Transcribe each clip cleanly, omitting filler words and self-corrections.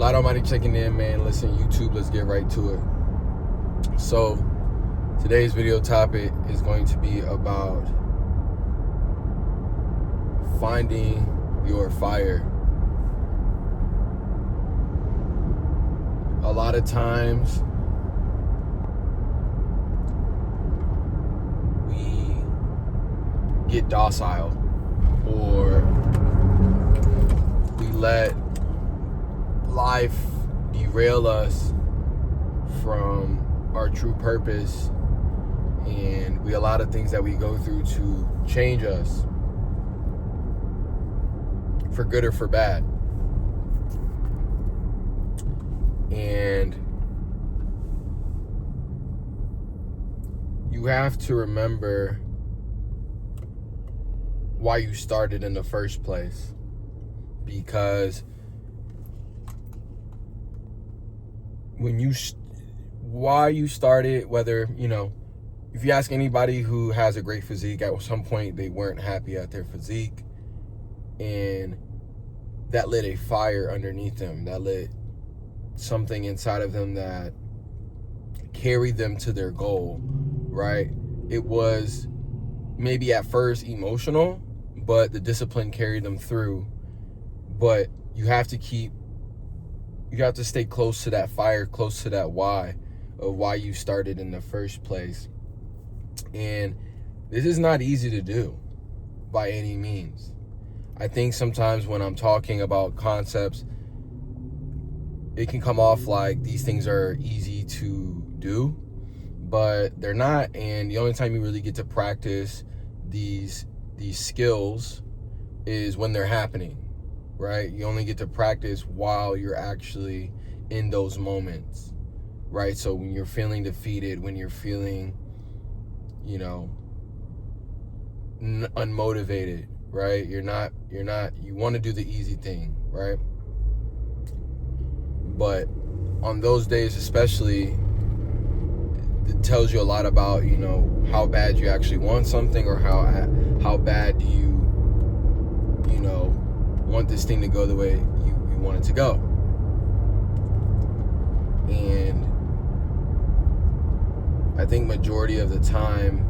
Lot Almighty checking in, man. Listen, YouTube, let's get right to it. So, today's video topic is going to be about finding your fire. A lot of times, we get docile, or we let life derail us from our true purpose, and we allow the things that we go through to change us for good or for bad. And you have to remember why you started in the first place, because why you started, whether, if you ask anybody who has a great physique, at some point they weren't happy at their physique, and that lit a fire underneath them, that lit something inside of them that carried them to their goal, right? It was maybe at first emotional, but the discipline carried them through. But you have to stay close to that fire, close to that why of why you started in the first place. And this is not easy to do by any means. I think sometimes when I'm talking about concepts, it can come off like these things are easy to do, but they're not. And the only time you really get to practice these skills is when they're happening, right? You only get to practice while you're actually in those moments, right? So when you're feeling defeated, when you're feeling, unmotivated, right? You want to do the easy thing, right? But on those days especially, it tells you a lot about, how bad you actually want something, or how bad do you, want this thing to go the way you want it to go. And I think majority of the time,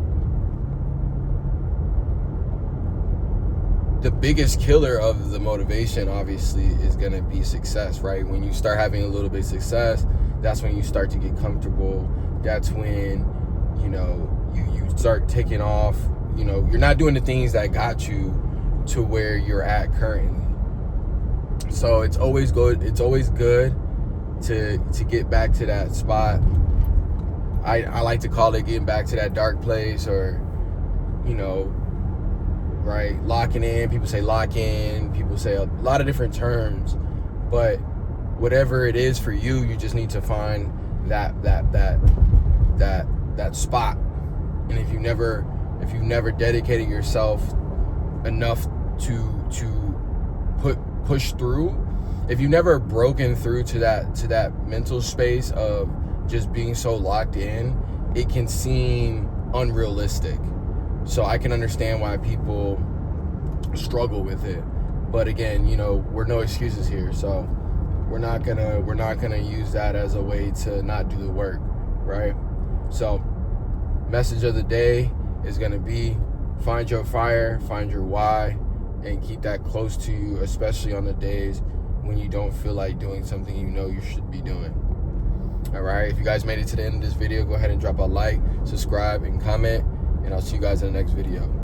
the biggest killer of the motivation, obviously, is going to be success, right? When you start having a little bit of success, that's when you start to get comfortable. That's when, you start taking off. You're not doing the things that got you to where you're at currently. So it's always good. It's always good to get back to that spot. I like to call it getting back to that dark place, or, right? Locking in. People say lock in. People say a lot of different terms, but whatever it is for you, you just need to find that spot. And if you've never dedicated yourself enough to push through, if you've never broken through to that mental space of just being so locked in, it can seem unrealistic. So I can understand why people struggle with it. But again, we're no excuses here. So we're not gonna use that as a way to not do the work, right? So message of the day is gonna be: find your fire, find your why, and keep that close to you, especially on the days when you don't feel like doing something you should be doing. All right, if you guys made it to the end of this video, go ahead and drop a like, subscribe, and comment, and I'll see you guys in the next video.